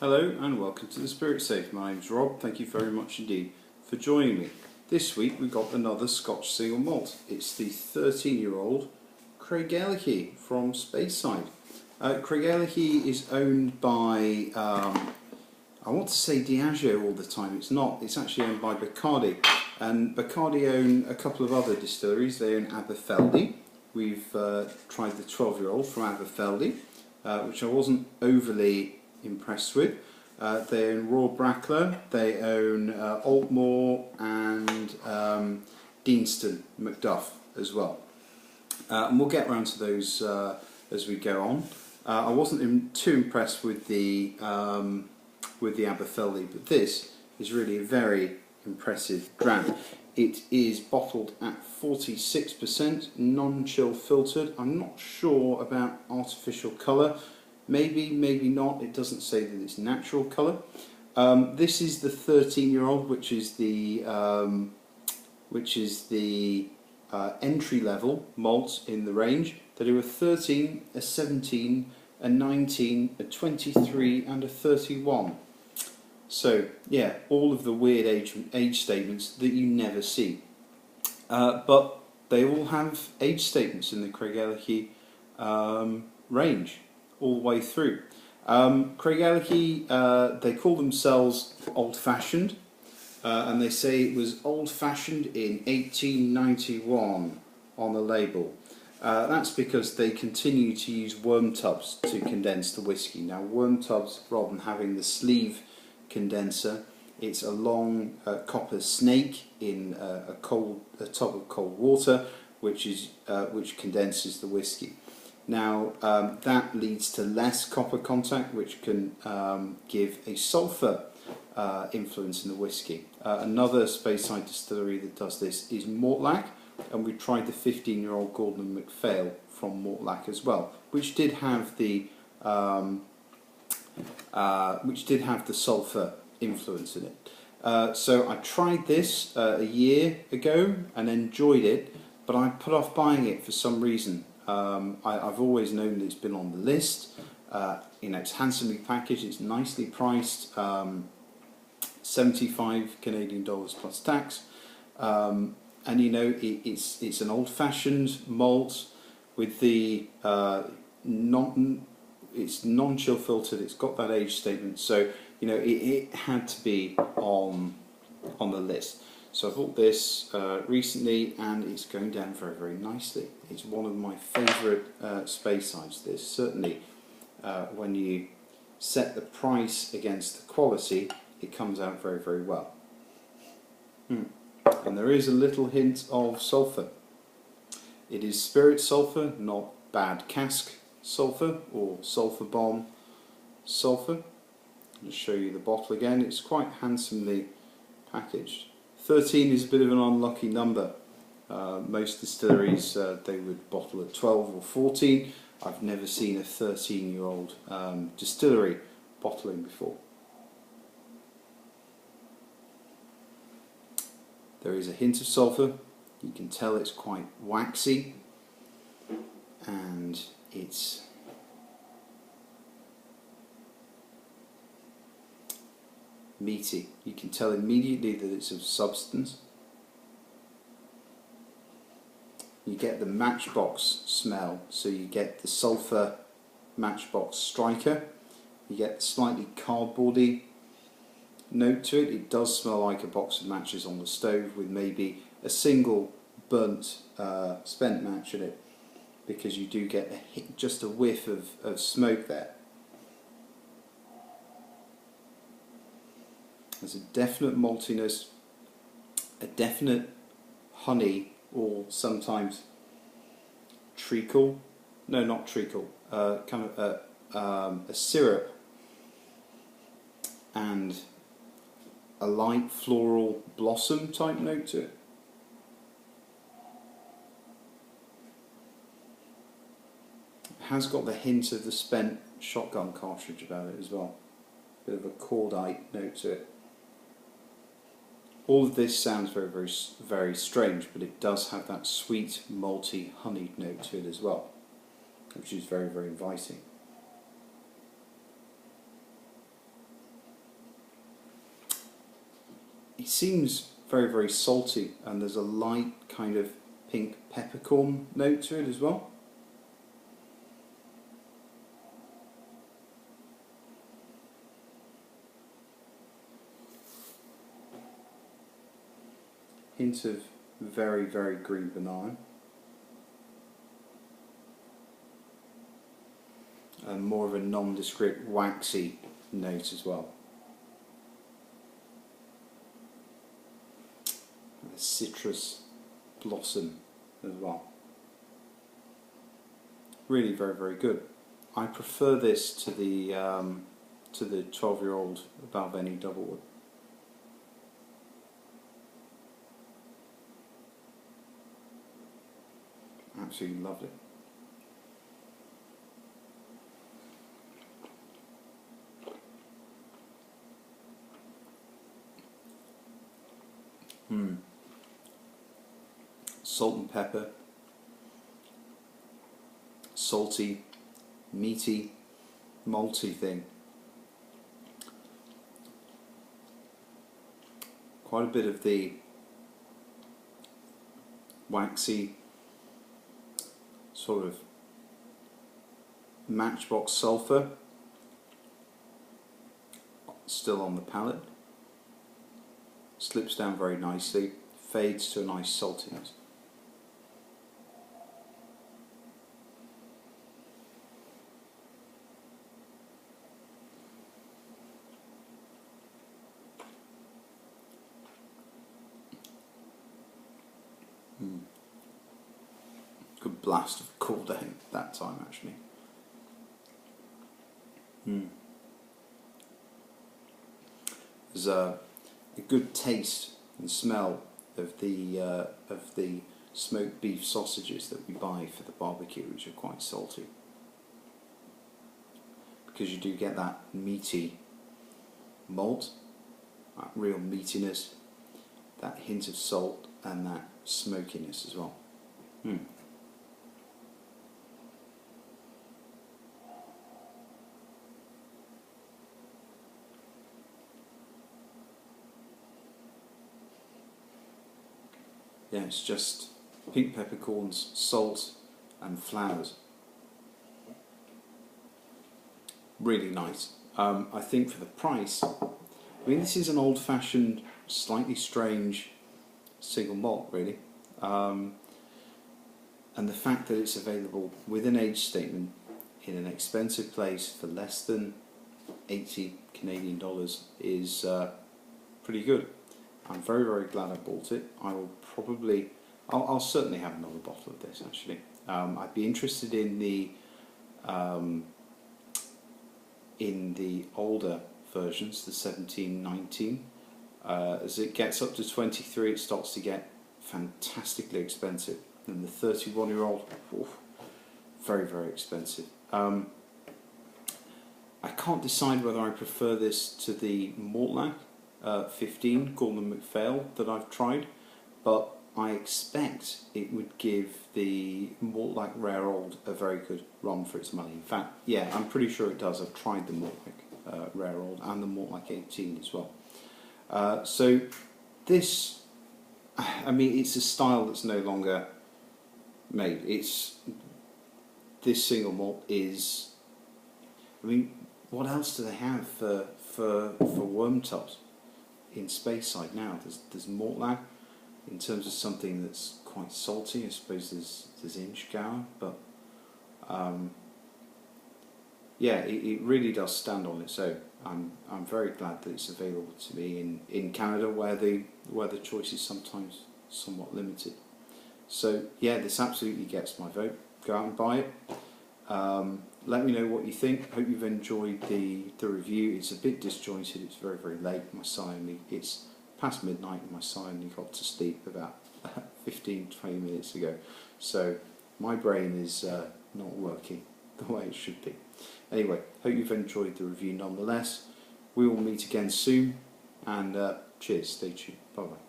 Hello and welcome to the Spirit Safe. My name's Rob. Thank you very much indeed for joining me. This week we've got another Scotch single malt. It's the 13-year-old Craigellachie from Speyside. Craigellachie is owned by, I want to say Diageo all the time. It's not. It's actually owned by Bacardi. And Bacardi own a couple of other distilleries. They own Aberfeldy. We've tried the 12-year-old from Aberfeldy, which I wasn't overly impressed with. They own Royal Brackler, they own Altmore and Deanston Macduff as well. And we'll get around to those as we go on. I wasn't too impressed with the Aberfeldy, but this is really a very impressive dram. It is bottled at 46%, non-chill filtered. I'm not sure about artificial colour. Maybe, maybe not. It doesn't say that it's natural colour. This is the 13-year-old, which is the entry level malt in the range. They do a 13, a 17, a 19, a 23, and a 31. So yeah, all of the weird age statements that you never see. But they all have age statements in the Craigellachie range, all the way through. Craigellachie, they call themselves old-fashioned, and they say it was old-fashioned in 1891 on the label. That's because they continue to use worm tubs to condense the whisky. Now, worm tubs, rather than having the sleeve condenser, it's a long copper snake in a tub of cold water, which condenses the whisky. Now that leads to less copper contact, which can give a sulphur influence in the whisky. Another Speyside distillery that does this is mortlach, and we tried the 15-year-old Gordon and MacPhail from mortlach as well, which did have the sulphur influence in it. So I tried this a year ago and enjoyed it, but I put off buying it for some reason. I've always known that it's been on the list. It's handsomely packaged, it's nicely priced, 75 Canadian dollars plus tax, and it's an old-fashioned malt with the it's non-chill filtered. It's got that age statement, so it had to be on the list. So I bought this recently, and it's going down very, very nicely. It's one of my favourite Speysides. This certainly, when you set the price against the quality, it comes out very, very well. And there is a little hint of sulphur. It is spirit sulphur, not bad cask sulphur or sulphur bomb sulphur. I'll just show you the bottle again. It's quite handsomely packaged. 13 is a bit of an unlucky number. Most distilleries, they would bottle at 12 or 14. I've never seen a 13-year-old distillery bottling before. There is a hint of sulphur. You can tell it's quite waxy, and it's meaty. You can tell immediately that it's of substance. You get the matchbox smell, so you get the sulphur matchbox striker. You get the slightly cardboardy note to it. It does smell like a box of matches on the stove with maybe a single burnt spent match in it, because you do get just a whiff of smoke there. There's a definite maltiness, a definite honey, or sometimes treacle. No, not treacle. Kind of a syrup, and a light floral blossom type note to it. It has got the hint of the spent shotgun cartridge about it as well. Bit of a cordite note to it. All of this sounds very, very, very strange, but it does have that sweet, malty, honeyed note to it as well, which is very, very inviting. it seems very, very salty, and there's a light kind of pink peppercorn note to it as well. Hint of very, very green banana. And more of a nondescript waxy note as well. A citrus blossom as well. Really very, very good. I prefer this to the 12-year-old Balvenie Doublewood. Absolutely lovely. Salt and pepper, salty, meaty, malty thing. Quite a bit of the waxy sort of matchbox sulphur still on the palate. Slips down very nicely, fades to a nice saltiness. Good blast of cool day that time actually. There's a good taste and smell of the smoked beef sausages that we buy for the barbecue, which are quite salty, because you do get that meaty malt, that real meatiness, that hint of salt, and that smokiness as well. Yeah, it's just pink peppercorns, salt and flowers. Really nice. I think for the price, I mean, this is an old-fashioned, slightly strange single malt really, and the fact that it's available with an age statement in an expensive place for less than 80 Canadian dollars is pretty good. I'm very, very glad I bought it. I'll certainly have another bottle of this actually. I'd be interested in the older versions, the 17, 19. As it gets up to 23, it starts to get fantastically expensive, and the 31-year-old, very, very expensive. I can't decide whether I prefer this to the Mortlach 15 Gordon MacPhail that I've tried, but I expect it would give the Mortlach Rare Old a very good run for its money. In fact, yeah, I'm pretty sure it does. I've tried the Mortlach Rare Old and the Mortlach 18 as well. So this, I mean, it's a style that's no longer made. This single malt is, I mean, what else do they have for worm tubs in Speyside now? There's Mortlach in terms of something that's quite salty. I suppose there's Inchgauer, but yeah, it really does stand on its own. I'm very glad that it's available to me in Canada, where the choice is sometimes somewhat limited. So yeah, this absolutely gets my vote. Go out and buy it. Let me know what you think. Hope you've enjoyed the review. It's a bit disjointed. It's very, very late. It's past midnight, and my son only got to sleep about 15-20 minutes ago. So my brain is not working the way it should be. Anyway, hope you've enjoyed the review nonetheless. We will meet again soon, and cheers. Stay tuned. Bye bye.